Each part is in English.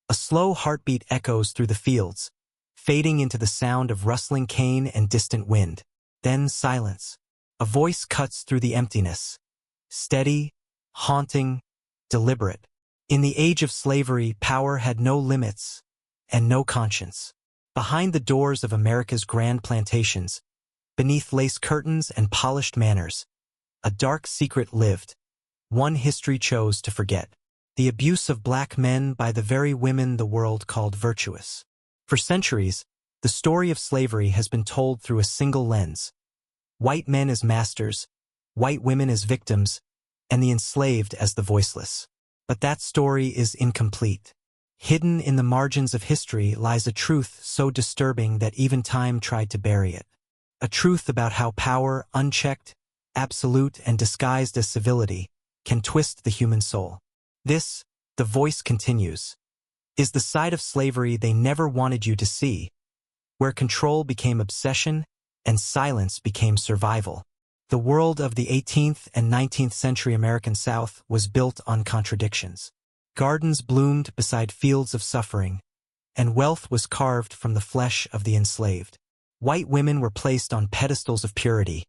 A slow heartbeat echoes through the fields, fading into the sound of rustling cane and distant wind. Then silence. A voice cuts through the emptiness. Steady, haunting, deliberate. In the age of slavery, power had no limits and no conscience. Behind the doors of America's grand plantations, beneath lace curtains and polished manners, a dark secret lived, one history chose to forget. The abuse of black men by the very women the world called virtuous. For centuries, the story of slavery has been told through a single lens. White men as masters, white women as victims, and the enslaved as the voiceless. But that story is incomplete. Hidden in the margins of history lies a truth so disturbing that even time tried to bury it. A truth about how power, unchecked, absolute, and disguised as civility, can twist the human soul. This, the voice continues, is the side of slavery they never wanted you to see, where control became obsession and silence became survival. The world of the 18th and 19th century American South was built on contradictions. Gardens bloomed beside fields of suffering, and wealth was carved from the flesh of the enslaved. White women were placed on pedestals of purity,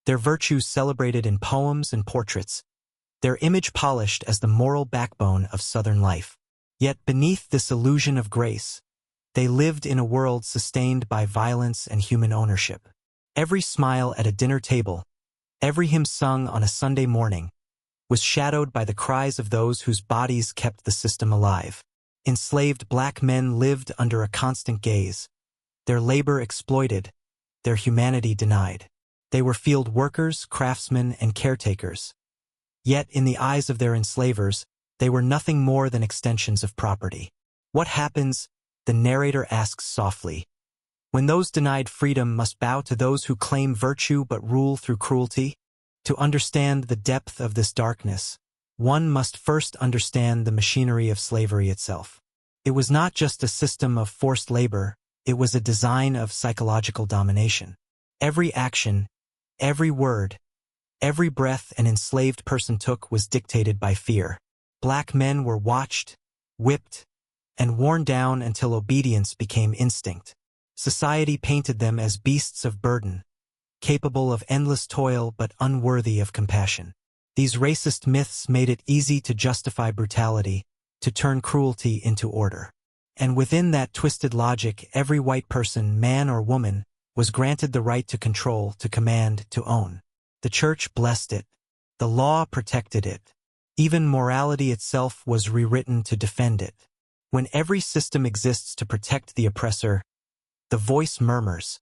their virtues celebrated in poems and portraits, their image polished as the moral backbone of Southern life. Yet beneath this illusion of grace, they lived in a world sustained by violence and human ownership. Every smile at a dinner table, every hymn sung on a Sunday morning, was shadowed by the cries of those whose bodies kept the system alive. Enslaved black men lived under a constant gaze, their labor exploited, their humanity denied. They were field workers, craftsmen, and caretakers. Yet, in the eyes of their enslavers, they were nothing more than extensions of property. What happens, the narrator asks softly, when those denied freedom must bow to those who claim virtue but rule through cruelty? To understand the depth of this darkness, one must first understand the machinery of slavery itself. It was not just a system of forced labor, it was a design of psychological domination. Every action, every word, every breath an enslaved person took was dictated by fear. Black men were watched, whipped, and worn down until obedience became instinct. Society painted them as beasts of burden, capable of endless toil but unworthy of compassion. These racist myths made it easy to justify brutality, to turn cruelty into order. And within that twisted logic, every white person, man or woman, was granted the right to control, to command, to own. The church blessed it. The law protected it. Even morality itself was rewritten to defend it. When every system exists to protect the oppressor, the voice murmurs.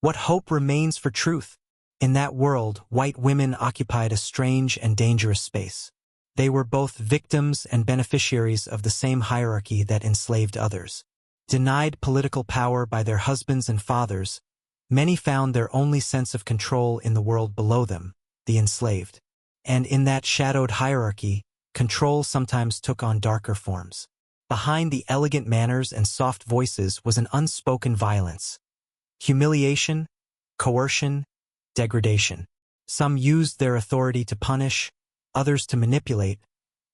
What hope remains for truth? In that world, white women occupied a strange and dangerous space. They were both victims and beneficiaries of the same hierarchy that enslaved others. Denied political power by their husbands and fathers, many found their only sense of control in the world below them, the enslaved. And in that shadowed hierarchy, control sometimes took on darker forms. Behind the elegant manners and soft voices was an unspoken violence. Humiliation, coercion, degradation. Some used their authority to punish, others to manipulate,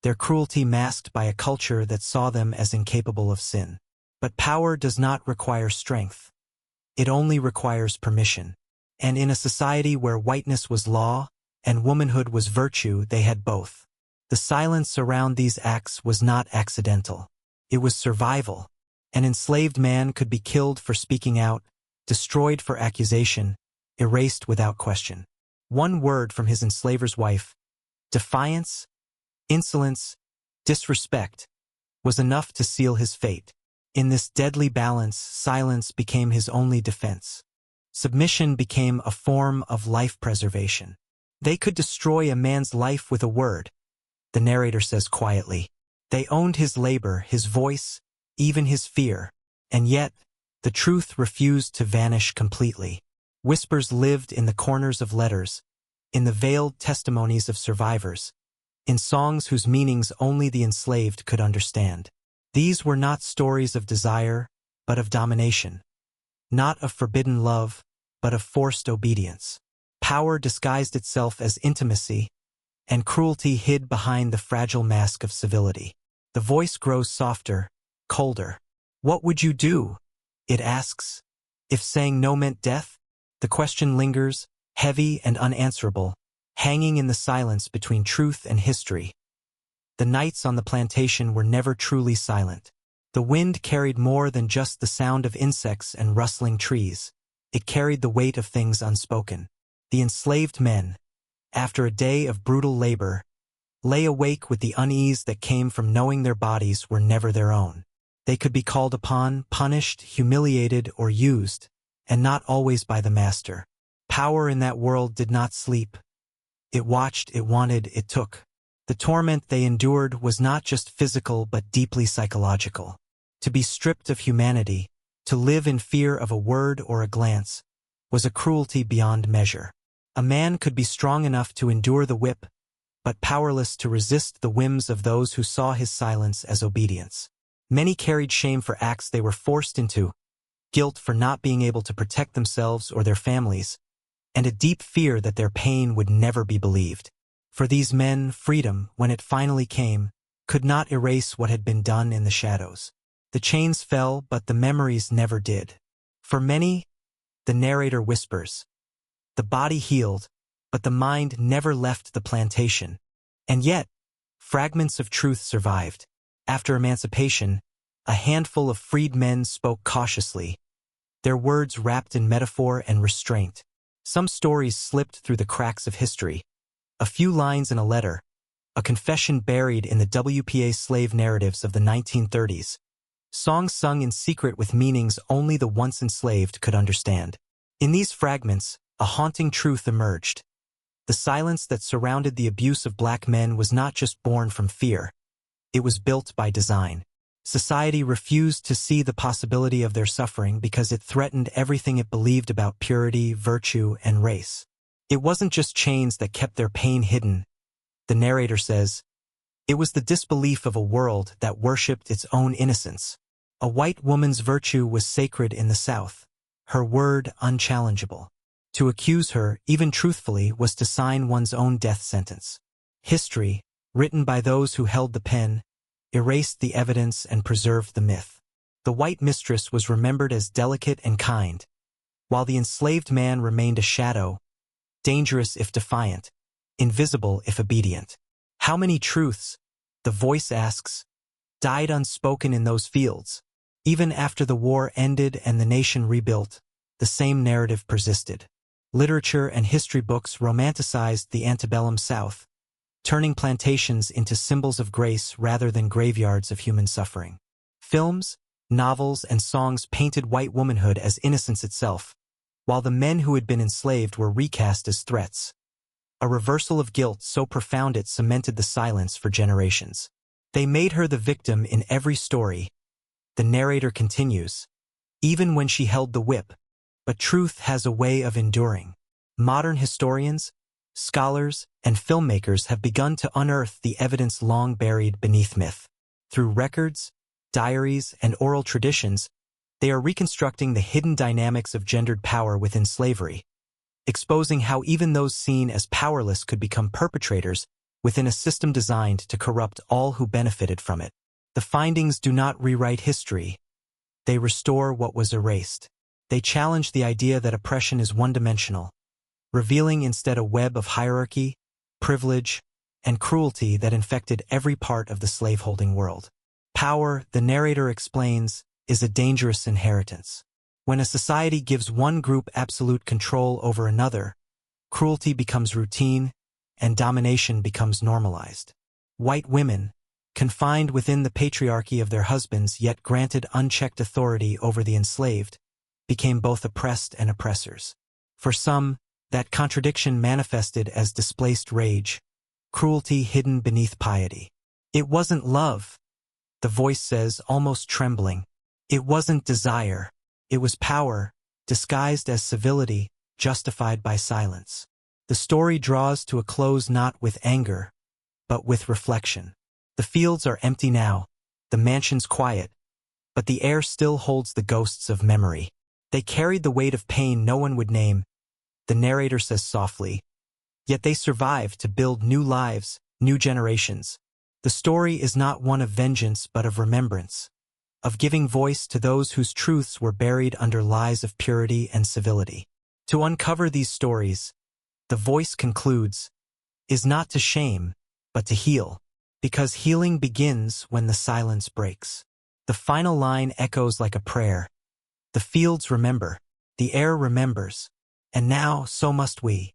their cruelty masked by a culture that saw them as incapable of sin. But power does not require strength. It only requires permission. And in a society where whiteness was law and womanhood was virtue, they had both. The silence around these acts was not accidental. It was survival. An enslaved man could be killed for speaking out, destroyed for accusation, erased without question. One word from his enslaver's wife, defiance, insolence, disrespect, was enough to seal his fate. In this deadly balance, silence became his only defense. Submission became a form of life preservation. They could destroy a man's life with a word, the narrator says quietly. They owned his labor, his voice, even his fear, and yet, the truth refused to vanish completely. Whispers lived in the corners of letters, in the veiled testimonies of survivors, in songs whose meanings only the enslaved could understand. These were not stories of desire, but of domination. Not of forbidden love, but of forced obedience. Power disguised itself as intimacy, and cruelty hid behind the fragile mask of civility. The voice grows softer, colder. What would you do? It asks. If saying no meant death, the question lingers, heavy and unanswerable, hanging in the silence between truth and history. The nights on the plantation were never truly silent. The wind carried more than just the sound of insects and rustling trees. It carried the weight of things unspoken. The enslaved men, after a day of brutal labor, lay awake with the unease that came from knowing their bodies were never their own. They could be called upon, punished, humiliated, or used, and not always by the master. Power in that world did not sleep. It watched, it wanted, it took. The torment they endured was not just physical but deeply psychological. To be stripped of humanity, to live in fear of a word or a glance, was a cruelty beyond measure. A man could be strong enough to endure the whip, but powerless to resist the whims of those who saw his silence as obedience. Many carried shame for acts they were forced into, guilt for not being able to protect themselves or their families, and a deep fear that their pain would never be believed. For these men, freedom, when it finally came, could not erase what had been done in the shadows. The chains fell, but the memories never did. For many, the narrator whispers, the body healed, but the mind never left the plantation. And yet, fragments of truth survived. After emancipation, a handful of freed men spoke cautiously, their words wrapped in metaphor and restraint. Some stories slipped through the cracks of history. A few lines in a letter, a confession buried in the WPA slave narratives of the 1930s, songs sung in secret with meanings only the once enslaved could understand. In these fragments, a haunting truth emerged. The silence that surrounded the abuse of black men was not just born from fear. It was built by design. Society refused to see the possibility of their suffering because it threatened everything it believed about purity, virtue, and race. It wasn't just chains that kept their pain hidden. The narrator says, it was the disbelief of a world that worshipped its own innocence. A white woman's virtue was sacred in the South, her word unchallengeable. To accuse her, even truthfully, was to sign one's own death sentence. History, written by those who held the pen, erased the evidence and preserved the myth. The white mistress was remembered as delicate and kind, while the enslaved man remained a shadow, dangerous if defiant, invisible if obedient. How many truths, the voice asks, died unspoken in those fields? Even after the war ended and the nation rebuilt, the same narrative persisted. Literature and history books romanticized the antebellum South, turning plantations into symbols of grace rather than graveyards of human suffering. Films, novels, and songs painted white womanhood as innocence itself, while the men who had been enslaved were recast as threats. A reversal of guilt so profound it cemented the silence for generations. They made her the victim in every story. The narrator continues, even when she held the whip, but truth has a way of enduring. Modern historians, scholars, and filmmakers have begun to unearth the evidence long buried beneath myth. Through records, diaries, and oral traditions, they are reconstructing the hidden dynamics of gendered power within slavery, exposing how even those seen as powerless could become perpetrators within a system designed to corrupt all who benefited from it. The findings do not rewrite history. They restore what was erased. They challenge the idea that oppression is one-dimensional, revealing instead a web of hierarchy, privilege, and cruelty that infected every part of the slaveholding world. Power, the narrator explains, is a dangerous inheritance. When a society gives one group absolute control over another, cruelty becomes routine, and domination becomes normalized. White women, confined within the patriarchy of their husbands yet granted unchecked authority over the enslaved, became both oppressed and oppressors. For some, that contradiction manifested as displaced rage, cruelty hidden beneath piety. It wasn't love, the voice says, almost trembling. It wasn't desire. It was power, disguised as civility, justified by silence. The story draws to a close not with anger, but with reflection. The fields are empty now, the mansions quiet, but the air still holds the ghosts of memory. They carried the weight of pain no one would name, the narrator says softly, yet they survived to build new lives, new generations. The story is not one of vengeance but of remembrance. of giving voice to those whose truths were buried under lies of purity and civility. To uncover these stories, the voice concludes, is not to shame, but to heal, because healing begins when the silence breaks. The final line echoes like a prayer. The fields remember, the air remembers, and now so must we.